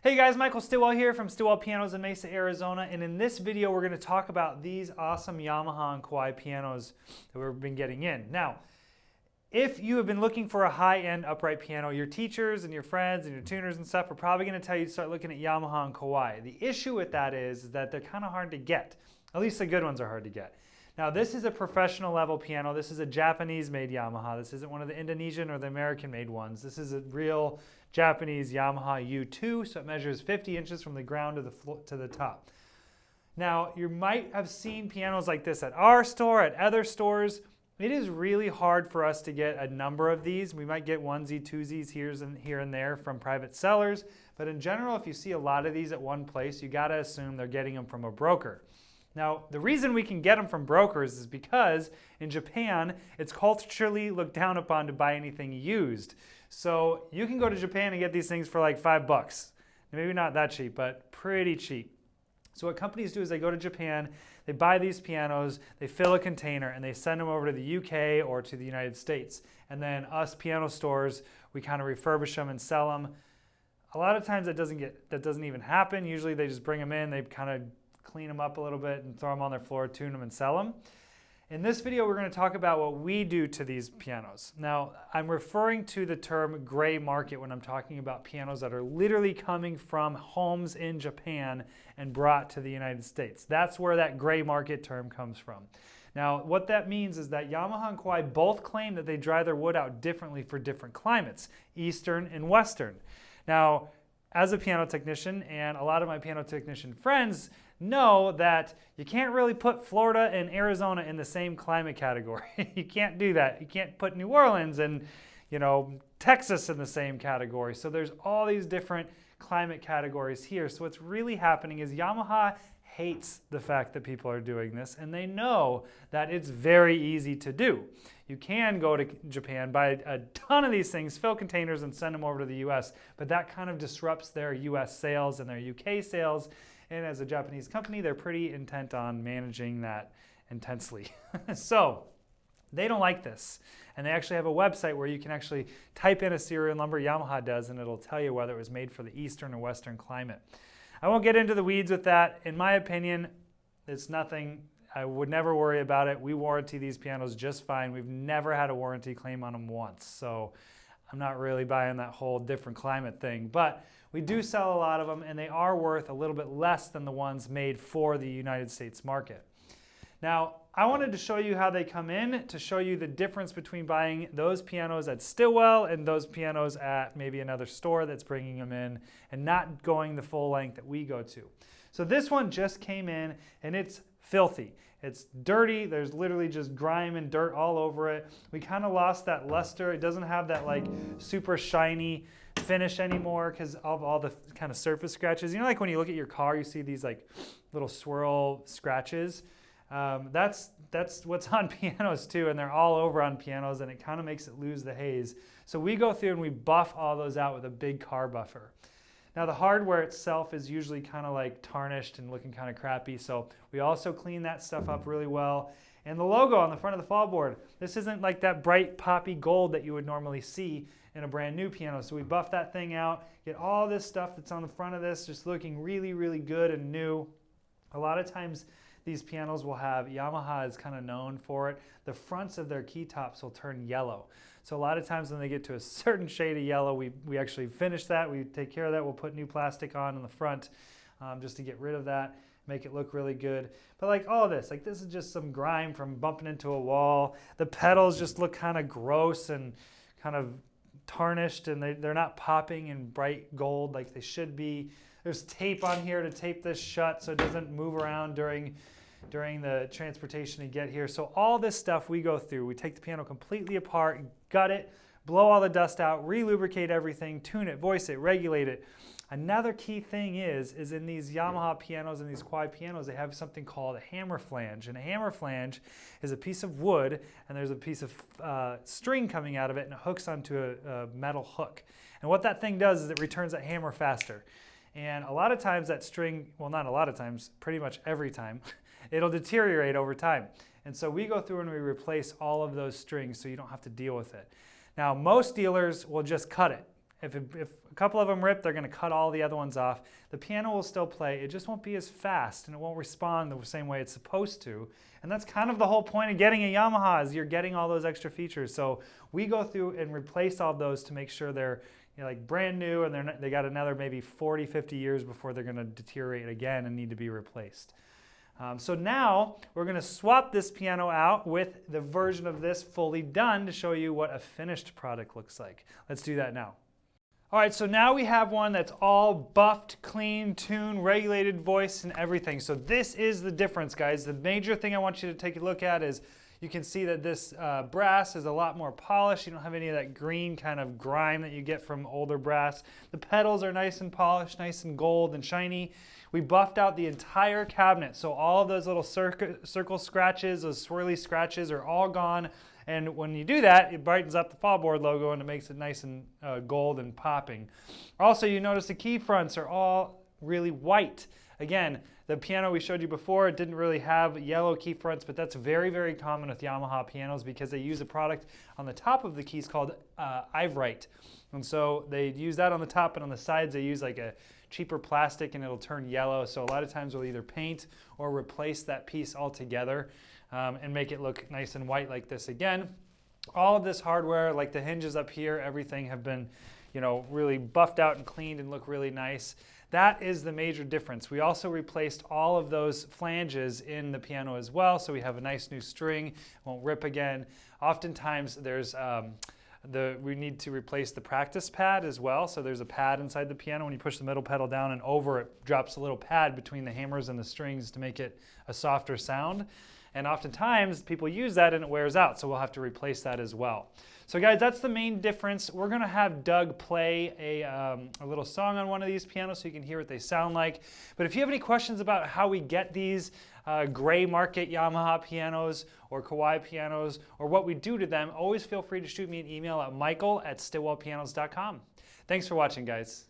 Hey guys, Michael Stillwell here from Stillwell Pianos in Mesa, Arizona, and in this video we're going to talk about these awesome Yamaha and Kawai pianos that we've been getting in. Now, if you have been looking for a high-end upright piano, your teachers and your friends and your tuners and stuff are probably going to tell you to start looking at Yamaha and Kawai. The issue with that is that they're kind of hard to get. At least the good ones are hard to get. Now, this is a professional level piano. This is a Japanese-made Yamaha. This isn't one of the Indonesian or the American-made ones. This is a real Japanese Yamaha U2, so it measures 50 inches from the ground to the floor, to the top. Now, you might have seen pianos like this at our store, at other stores. It is really hard for us to get a number of these. We might get onesie, twosies here and there from private sellers, but in general, if you see a lot of these at one place, you gotta assume they're getting them from a broker. Now, the reason we can get them from brokers is because in Japan, it's culturally looked down upon to buy anything used. So you can go to Japan and get these things for like $5. Maybe not that cheap, but pretty cheap. So what companies do is they go to Japan, they buy these pianos, they fill a container, and they send them over to the UK or to the United States. And then us piano stores, we kind of refurbish them and sell them. A lot of times that doesn't even happen. Usually they just bring them in, they kind of clean them up a little bit and throw them on their floor, tune them, and sell them. In this video, we're going to talk about what we do to these pianos. Now, I'm referring to the term gray market when I'm talking about pianos that are literally coming from homes in Japan and brought to the United States. That's where that gray market term comes from. Now, what that means is that Yamaha and Kawai both claim that they dry their wood out differently for different climates, Eastern and Western. Now, as a piano technician, and a lot of my piano technician friends know that you can't really put Florida and Arizona in the same climate category. You can't do that. You can't put New Orleans and, Texas in the same category. So there's all these different climate categories here. So what's really happening is Yamaha hates the fact that people are doing this, and they know that it's very easy to do. You can go to Japan, buy a ton of these things, fill containers, and send them over to the US, but that kind of disrupts their US sales and their UK sales. And as a Japanese company, they're pretty intent on managing that intensely. So they don't like this. And they actually have a website where you can actually type in a serial number, Yamaha does, and it'll tell you whether it was made for the Eastern or Western climate. I won't get into the weeds with that. In my opinion, it's nothing. I would never worry about it. We warranty these pianos just fine. We've never had a warranty claim on them once. So I'm not really buying that whole different climate thing. But we do sell a lot of them, and they are worth a little bit less than the ones made for the United States market. Now, I wanted to show you how they come in, to show you the difference between buying those pianos at Stillwell and those pianos at maybe another store that's bringing them in and not going the full length that we go to. So this one just came in, and it's filthy. It's dirty. There's literally just grime and dirt all over it. We kind of lost that luster. It doesn't have that like super shiny finish anymore because of all the kind of surface scratches. You know, like when you look at your car, you see these like little swirl scratches. That's what's on pianos too, and they're all over on pianos, and it kind of makes it lose the haze. So we go through and we buff all those out with a big car buffer. Now the hardware itself is usually kind of like tarnished and looking kind of crappy, so we also clean that stuff up really well. And the logo on the front of the fall board, this isn't like that bright poppy gold that you would normally see in a brand new piano. So we buff that thing out, get all this stuff that's on the front of this just looking really, really good and new. A lot of times these pianos will have, Yamaha is kind of known for it, the fronts of their key tops will turn yellow. So a lot of times when they get to a certain shade of yellow, we actually finish that, we take care of that, we'll put new plastic on in the front just to get rid of that, make it look really good. But like all of this, like this is just some grime from bumping into a wall. The pedals just look kind of gross and kind of tarnished, and they're not popping in bright gold like they should be. There's tape on here to tape this shut so it doesn't move around during the transportation to get here. So all this stuff we go through. We take the piano completely apart, gut it, blow all the dust out, re-lubricate everything, tune it, voice it, regulate it. Another key thing is in these Yamaha pianos and these Kawai pianos, they have something called a hammer flange. And a hammer flange is a piece of wood, and there's a piece of string coming out of it, and it hooks onto a metal hook. And what that thing does is it returns that hammer faster. And a lot of times that string, well, not a lot of times, pretty much every time, it'll deteriorate over time. And so we go through and we replace all of those strings so you don't have to deal with it. Now, most dealers will just cut it If a couple of them rip, they're going to cut all the other ones off. The piano will still play. It just won't be as fast and it won't respond the same way it's supposed to. And that's kind of the whole point of getting a Yamaha, is you're getting all those extra features. So we go through and replace all those to make sure they're like brand new, and they got another maybe 40, 50 years before they're going to deteriorate again and need to be replaced. So now we're going to swap this piano out with the version of this fully done to show you what a finished product looks like. Let's do that now. All right, so now we have one that's all buffed, clean, tuned, regulated voice and everything. So this is the difference, guys. The major thing I want you to take a look at is you can see that this brass is a lot more polished. You don't have any of that green kind of grime that you get from older brass. The pedals are nice and polished, nice and gold and shiny. We buffed out the entire cabinet, so all of those little circle scratches, those swirly scratches are all gone. And when you do that, it brightens up the fallboard logo and it makes it nice and gold and popping. Also, you notice the key fronts are all really white. Again, the piano we showed you before, it didn't really have yellow key fronts, but that's very, very common with Yamaha pianos because they use a product on the top of the keys called Ivorite. And so they use that on the top, and on the sides they use like a cheaper plastic and it'll turn yellow. So a lot of times we'll either paint or replace that piece altogether and make it look nice and white like this again. All of this hardware, like the hinges up here, everything have been, really buffed out and cleaned and look really nice. That is the major difference. We also replaced all of those flanges in the piano as well, so we have a nice new string, won't rip again. Oftentimes there's we need to replace the practice pad as well. So there's a pad inside the piano. When you push the middle pedal down and over, it drops a little pad between the hammers and the strings to make it a softer sound. And oftentimes people use that and it wears out, so we'll have to replace that as well. So guys, that's the main difference. We're gonna have Doug play a little song on one of these pianos so you can hear what they sound like. But if you have any questions about how we get these gray market Yamaha pianos or Kawai pianos or what we do to them, always feel free to shoot me an email at michael@stillwellpianos.com. Thanks for watching, guys.